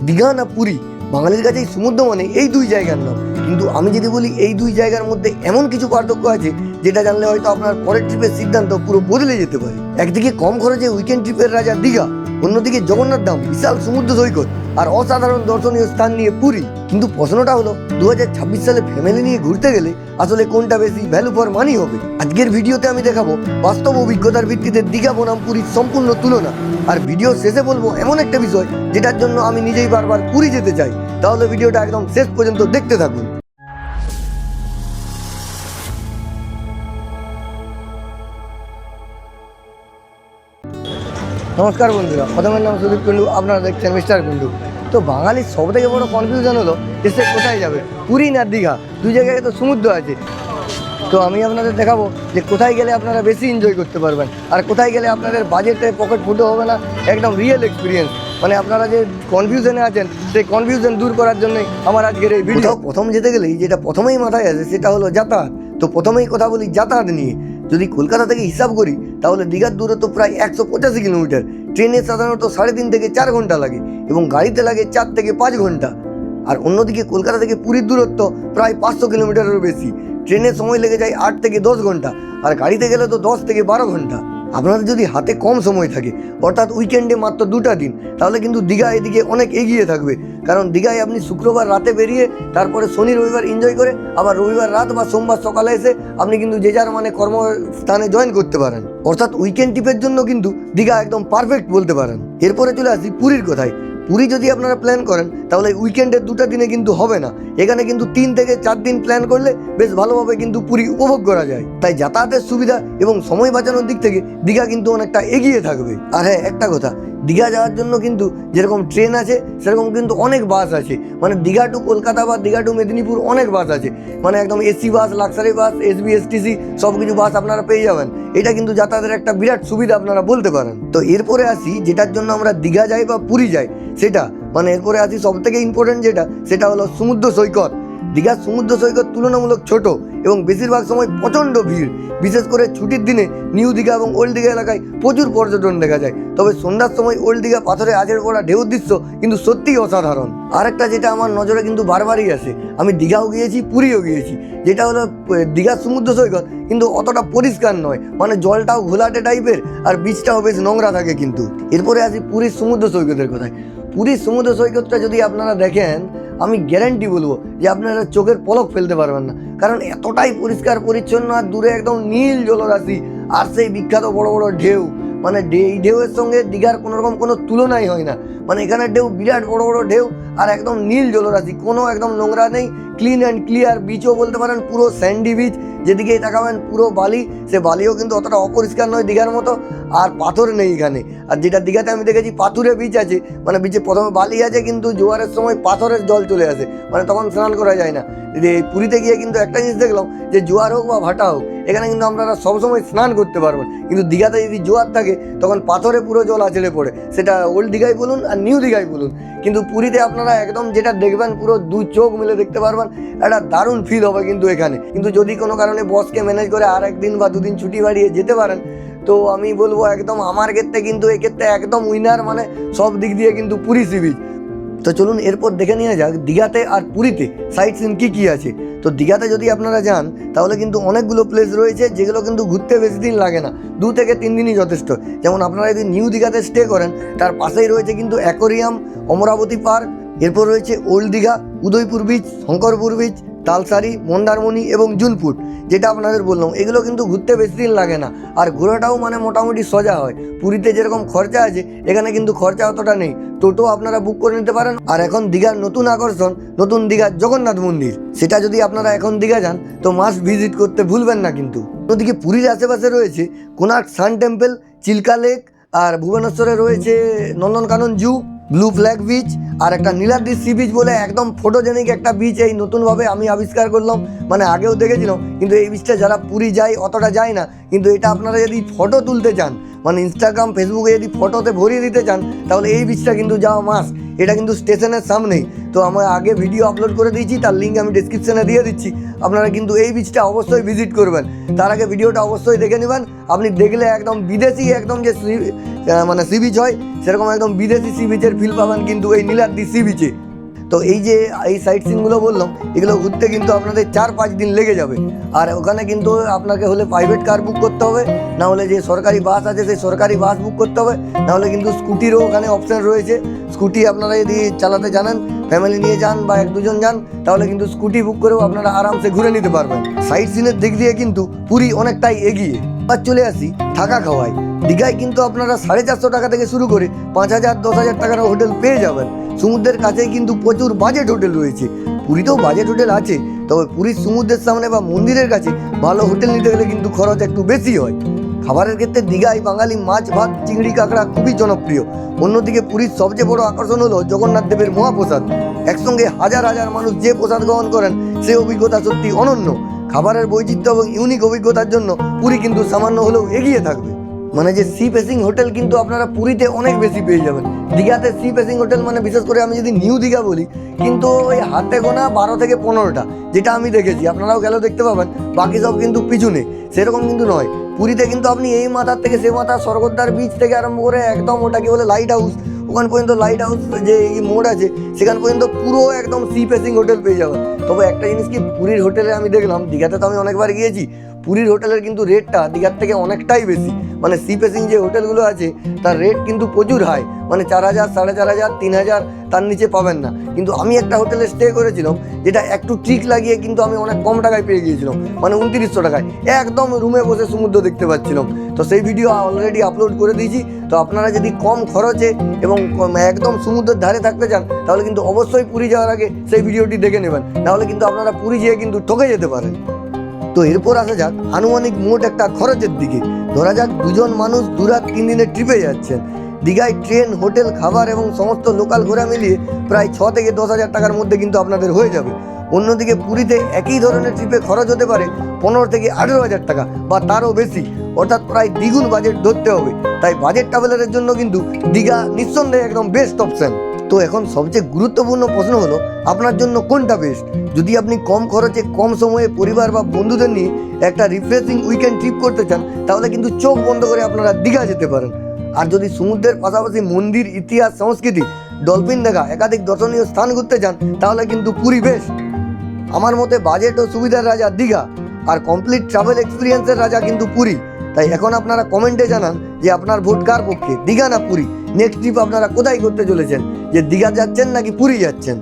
দীঘা না পুরী, বাঙালির কাছে সমুদ্র মানে এই দুই জায়গার নাম। কিন্তু আমি যদি বলি এই দুই জায়গার মধ্যে এমন কিছু পার্থক্য আছে যেটা জানলে হয়তো আপনার পরের ট্রিপের সিদ্ধান্ত পুরো বদলে যেতে পারে। একদিকে কম খরচে উইকেন্ড ট্রিপের রাজা দীঘা, অন্যদিকে জগন্নাথ ধাম, বিশাল সমুদ্র সৈকত আর অসাধারণ দর্শনীয় স্থান নিয়ে পুরী। কিন্তু প্রশ্নটা হলো 2026 সালে ফ্যামিলি নিয়ে ঘুরতে গেলে আসলে কোনটা বেশি ভ্যালু ফর মানি হবে? আজকের ভিডিওতে আমি দেখাবো বাস্তব অভিজ্ঞতার ভিত্তিতে দীঘা বনাম পুরীর সম্পূর্ণ তুলনা। আর ভিডিও শেষে বলবো এমন একটা বিষয় যেটার জন্য আমি নিজেই বারবার পুরী যেতে চাই। তাহলে ভিডিওটা একদম শেষ পর্যন্ত দেখতে থাকুন। নমস্কার বন্ধুরা, প্রথমের নাম সুদীপ কুন্ডু, আপনারা দেখছেন মিস্টার কুন্ডু। তো বাঙালির সব থেকে বড় কনফিউশন হলো যে সে কোথায় যাবে, পুরী না দীঘা। দুই জায়গায় তো সমুদ্র আছে। তো আমি আপনাদের দেখাবো যে কোথায় গেলে আপনারা বেশি এনজয় করতে পারবেন আর কোথায় গেলে আপনাদের বাজেটে পকেট ফুটো হবে না, একদম রিয়েল এক্সপিরিয়েন্স। মানে আপনারা যে কনফিউশনে আছেন সেই কনফিউশন দূর করার জন্যই আমার আজকের এই ভিডিও। প্রথম যেতে গেলেই যেটা প্রথমেই মাথায় আসে সেটা হলো যাতায়াত। তো প্রথমেই কথা বলি যাতায়াত নিয়ে। যদি কলকাতা থেকে হিসাব করি তাহলে দীঘার দূরত্ব প্রায় 185 কিলোমিটার। ট্রেনে সাধারণত 3.5 থেকে 4 ঘন্টা লাগে এবং গাড়িতে লাগে 4 থেকে 5 ঘন্টা। আর অন্যদিকে কলকাতা থেকে পুরীর দূরত্ব প্রায় 500 কিলোমিটারেরও বেশি। ট্রেনের সময় লেগে যায় 8 থেকে 10 ঘন্টা আর গাড়িতে গেলে তো 10 থেকে 12 ঘন্টা। আপনাদের যদি হাতে কম সময় থাকে, অর্থাৎ উইকেন্ডে মাত্র 2টা দিন, তাহলে কিন্তু দীঘা এদিকে অনেক এগিয়ে থাকবে। কারণ দীঘায় আপনি শুক্রবার রাতে বেরিয়ে তারপরে শনি রবিবার এনজয় করে আবার রবিবার রাত বা সোমবার সকালে এসে আপনি কিন্তু যে যার মানে কর্মস্থানে জয়েন করতে পারেন। অর্থাৎ উইকেন্ড ট্রিপের জন্য কিন্তু দীঘা একদম পারফেক্ট বলতে পারেন। এরপরে চলে আসি পুরীর কথায়। পুরী যদি আপনারা প্ল্যান করেন তাহলে উইকেন্ডের 2টা দিনে কিন্তু হবে না। এখানে কিন্তু 3 থেকে 4 দিন প্ল্যান করলে বেশ ভালোভাবে কিন্তু পুরী উপভোগ করা যায়। তাই যাতায়াতের সুবিধা এবং সময় বাঁচানোর দিক থেকে দীঘা কিন্তু অনেকটা এগিয়ে থাকবে। আর হ্যাঁ, একটা কথা, দীঘা যাওয়ার জন্য কিন্তু যেরকম ট্রেন আছে সেরকম কিন্তু অনেক বাস আছে। মানে দীঘা টু কলকাতা বা দীঘা টু মেদিনীপুর অনেক বাস আছে। মানে একদম AC bus, luxury bus, SBSTC সব কিছু বাস আপনারা পেয়ে যাবেন। এটা কিন্তু যাতায়াতের একটা বিরাট সুবিধা আপনারা বলতে পারেন। তো এরপরে আসি যেটার জন্য আমরা দীঘা যাই বা পুরী যাই সেটা, মানে এরপরে আসি সব থেকে ইম্পর্টেন্ট যেটা, সেটা হলো সমুদ্র সৈকত। দীঘার সমুদ্র সৈকত তুলনামূলক ছোট এবং বেশিরভাগ সময় প্রচণ্ড ভিড়। বিশেষ করে ছুটির দিনে নিউ দীঘা এবং ওল্ড দীঘা এলাকায় প্রচুর পর্যটন দেখা যায়। তবে সন্ধ্যার সময় ওল্ড দীঘা পাথরে আজের পড়া ঢেউর দৃশ্য কিন্তু সত্যিই অসাধারণ। আরেকটা যেটা আমার নজরে কিন্তু বারবারই আসে, আমি দীঘাও গিয়েছি পুরীও গিয়েছি, যেটা হলো দীঘার সমুদ্র সৈকত কিন্তু অতটা পরিষ্কার নয়। মানে জলটাও ঘোলাটে টাইপের আর বীজটাও বেশ নোংরা থাকে কিন্তু। এরপরে আসি পুরীর সমুদ্র সৈকতের কথায়। পুরীর সমুদ্র সৈকতটা যদি আপনারা দেখেন, আমি গ্যারান্টি বলবো যে আপনারা চোখের পলক ফেলতে পারবেন না। কারণ এতটাই পরিষ্কার পরিচ্ছন্ন আর দূরে একদম নীল জলরাশি আর সেই বিখ্যাত বড় বড় ঢেউ। মানে এই ঢেউয়ের সঙ্গে দীঘার কোনোরকম কোনো তুলনাই হয় না। মানে এখানে ঢেউ বিরাট বড় বড় ঢেউ আর একদম নীল জলরাশি, কোনো একদম নোংরা নেই, ক্লিন অ্যান্ড ক্লিয়ার। বিচও বলতে পারেন পুরো স্যান্ডি বিচ, যেদিকেই তাকাবেন পুরো বালি। সে বালিও কিন্তু অতটা অপরিষ্কার নয় দীঘার মতো, আর পাথর নেই এখানে। আর যেটা দীঘাতে আমি দেখেছি পাথুরে বিচ আছে, মানে বিচে প্রথমে বালি আছে কিন্তু জোয়ারের সময় পাথরের জল চলে আসে, মানে তখন স্নান করা যায় না। পুরীতে গিয়ে কিন্তু একটা জিনিস দেখলাম যে জোয়ার হোক বা ভাটা হোক, এখানে কিন্তু আপনারা সবসময় স্নান করতে পারবেন। কিন্তু দীঘাতে যদি জোয়ার থাকে তখন পাথরে পুরো জল আছড়ে পড়ে, সেটা ওল্ড দীঘায় বলুন আর নিউ দীঘায় বলুন। কিন্তু পুরীতে আপনারা একদম যেটা দেখবেন পুরো 2 চোখ মিলে দেখতে পারবেন, একটা দারুণ ফিল হবে কিন্তু এখানে। কিন্তু যদি কোনো কারণে বসকে ম্যানেজ করে আর 1 দিন বা 2 দিন ছুটি বাড়িয়ে যেতে পারেন, তো আমি বলবো একদম আমার ক্ষেত্রে কিন্তু এক্ষেত্রে একদম উইনার, মানে সব দিক দিয়ে কিন্তু পুরী সি বিচ। তো চলুন এরপর দেখে নিয়ে যাক দীঘাতে আর পুরীতে সাইট সিন কী আছে। তো দীঘাতে যদি আপনারা যান তাহলে কিন্তু অনেকগুলো প্লেস রয়েছে যেগুলো কিন্তু ঘুরতে বেশি দিন লাগে না, 2 থেকে 3 দিনই যথেষ্ট। যেমন আপনারা যদি নিউ দীঘাতে স্টে করেন তার পাশেই রয়েছে কিন্তু অ্যাকোরিয়াম, অমরাবতী পার্ক। এরপর রয়েছে old Digha, Udaipur beach, Shankarpur beach, Talsari, Mandarmani এবং জুনপুট। যেটা আপনাদের বললাম এগুলো কিন্তু ঘুরতে বেশি দিন লাগে না আর ঘোরাটাও মানে মোটামুটি সোজা হয়। পুরীতে যেরকম খরচা আছে এখানে কিন্তু খরচা অতটা নেই। টোটো আপনারা বুক করে নিতে পারেন। আর এখন দীঘার নতুন আকর্ষণ, নতুন দীঘার জগন্নাথ মন্দির, সেটা যদি আপনারা এখন দীঘা যান তো মাস্ট ভিজিট করতে ভুলবেন না কিন্তু। অন্যদিকে পুরীর আশেপাশে রয়েছে Konark sun temple, Chilika lake, আর ভুবনেশ্বরে রয়েছে Nandankanan zoo, blue flag beach আর একটা নীলাদ্রি সি বিচ বলে একদম ফটোজেনিক একটা বিচ এই নতুনভাবে আমি আবিষ্কার করলাম। মানে আগেও দেখেছিলাম কিন্তু এই বিচটা যারা পুরী যায় অতটা যায় না। কিন্তু এটা আপনারা যদি ফটো তুলতে চান মানে ইনস্টাগ্রাম ফেসবুকে যদি ফটোতে ভরিয়ে দিতে চান তাহলে এই বিচটা কিন্তু যাওয়া মাস্ট। এটা কিন্তু স্টেশনের সামনেই। তো আমরা আগে ভিডিও আপলোড করে দিয়েছি, তার লিঙ্ক আমি ডিসক্রিপশানে দিয়ে দিচ্ছি। আপনারা কিন্তু এই বিচটা অবশ্যই ভিজিট করবেন। তার আগে ভিডিওটা অবশ্যই দেখে নেবেন। আপনি দেখলে একদম বিদেশি একদম যে মানে সি বিচ হয় সেরকম একদম বিদেশি সি বিচের ফিল পাবেন কিন্তু এই নীলাদ্রি সি বিচে। তো এই যে এই সাইট সিনগুলো বললাম, এগুলো ঘুরতে কিন্তু আপনাদের 4-5 দিন লেগে যাবে। আর ওখানে কিন্তু আপনাকে হলে প্রাইভেট কার বুক করতে হবে, না হলে যে সরকারি বাস আছে সেই সরকারি বাস বুক করতে হবে, না হলে কিন্তু স্কুটিরও ওখানে অপশান রয়েছে। স্কুটি আপনারা যদি চালাতে জানেন, ফ্যামিলি নিয়ে যান বা 1-2 জন যান, তাহলে কিন্তু স্কুটি বুক করেও আপনারা আরামসে ঘুরে নিতে পারবেন। সাইট সিনের দিক দিয়ে কিন্তু পুরী অনেকটাই এগিয়ে। আর চলে আসি থাকা খাওয়ায়। দীঘায় কিন্তু আপনারা 450 টাকা থেকে শুরু করে 5000-10,000 টাকার হোটেল পেয়ে যাবেন। সমুদ্রের কাছেই কিন্তু প্রচুর বাজেট হোটেল রয়েছে। পুরীতেও বাজেট হোটেল আছে, তবে পুরীর সমুদ্রের সামনে বা মন্দিরের কাছে ভালো হোটেল নিতে গেলে কিন্তু খরচ একটু বেশি হয়। খাবারের ক্ষেত্রে দীঘায় বাঙালি মাছ ভাত চিংড়ি কাঁকড়া খুবই জনপ্রিয়। অন্যদিকে পুরীর সবচেয়ে বড় আকর্ষণ হলো জগন্নাথ দেবের মহাপ্রসাদ। একসঙ্গে হাজার হাজার মানুষ যে প্রসাদ গ্রহণ করেন সেই অভিজ্ঞতা সত্যি অনন্য। খাবারের বৈচিত্র্য এবং ইউনিক অভিজ্ঞতার জন্য পুরী কিন্তু সামান্য হলেও এগিয়ে থাকবে। মানে যে সি ফেসিং হোটেল কিন্তু আপনারা পুরীতে অনেক বেশি পেয়ে যাবেন। দীঘাতে সি ফেসিং হোটেল মানে বিশেষ করে আমি যদি নিউ দীঘা বলি, কিন্তু ওই হাতে গোনা 12 থেকে 15টা, যেটা আমি দেখেছি। আপনারাও গেলেও দেখতে পাবেন, বাকি সব কিন্তু পিছনে। সেরকম কিন্তু নয়। পুরীতে কিন্তু আপনি এই মাথার থেকে সে মাথা, স্বর্গদ্বার বিচ থেকে আরম্ভ করে একদম ওটাকে বলে লাইট হাউস, ওখান পর্যন্ত লাইট হাউস যে মোড় আছে সেখান পর্যন্ত পুরো একদম সি ফেসিং হোটেল পেয়ে যাবেন। তবে একটা জিনিস কি, পুরীর হোটেলে আমি দেখলাম, দীঘাতে তো আমি অনেকবার গিয়েছি, পুরীর হোটেলের কিন্তু রেটটা দীঘার থেকে অনেকটাই বেশি। মানে সি ফেসিং যে হোটেলগুলো আছে তার রেট কিন্তু প্রচুর হাই, মানে 4000, 4500, 3000 তার নিচে পাবেন না। কিন্তু আমি একটা হোটেলে স্টে করেছিলাম যেটা একটু ট্রিক লাগিয়ে কিন্তু আমি অনেক কম টাকায় পেয়ে গিয়েছিলাম, মানে 2900 টাকায় একদম রুমে বসে সমুদ্র দেখতে পাচ্ছিলাম। তো সেই ভিডিও অলরেডি আপলোড করে দিয়েছি। তো আপনারা যদি কম খরচে এবং একদম সমুদ্রের ধারে থাকতে চান তাহলে কিন্তু অবশ্যই পুরী যাওয়ার আগে সেই ভিডিওটি দেখে নেবেন, নাহলে কিন্তু আপনারা পুরী যেয়ে কিন্তু ঠকে যেতে পারেন। তো এরপর আসা যাক আনুমানিক মোট একটা খরচের দিকে। ধরা যাক 2 জন মানুষ 2 রাত 3 দিনের ট্রিপে যাচ্ছেন। দীঘায় ট্রেন, হোটেল, খাবার এবং সমস্ত লোকাল ঘোরা মিলিয়ে প্রায় 6 থেকে 10,000 টাকার মধ্যে কিন্তু আপনাদের হয়ে যাবে। অন্যদিকে পুরীতে একই ধরনের ট্রিপে খরচ হতে পারে 15 থেকে 18,000 টাকা বা তারও বেশি, অর্থাৎ প্রায় দ্বিগুণ বাজেট ধরতে হবে। তাই বাজেট ট্রাভেলারের জন্য কিন্তু দীঘা নিঃসন্দেহে একদম বেস্ট অপশন। তো এখন সবচেয়ে গুরুত্বপূর্ণ প্রশ্ন হলো আপনার জন্য কোনটা বেস্ট। যদি আপনি কম খরচে কম সময়ে পরিবার বা বন্ধুদের নিয়ে একটা রিফ্রেশিং উইকেন্ড ট্রিপ করতে চান তাহলে কিন্তু চোখ বন্ধ করে আপনারা দীঘা যেতে পারেন। আর যদি সমুদ্রের পাশাপাশি মন্দির, ইতিহাস, সংস্কৃতি, ডলফিন দেখা, একাধিক দর্শনীয় স্থান ঘুরতে চান তাহলে কিন্তু পুরী বেস্ট। আমার মতে বাজেট ও সুবিধার রাজা দীঘা, আর কমপ্লিট ট্রাভেল এক্সপিরিয়েন্সের রাজা কিন্তু পুরী। তাই এখন আপনারা কমেন্টে জানান যে আপনার ভোট কার পক্ষে, দীঘা না পুরী। নেক্সট ট্রিপ আপনারা কোথায় করতে চলেছেন, যে দীঘা যাচ্ছেন নাকি পুরী যাচ্ছেন।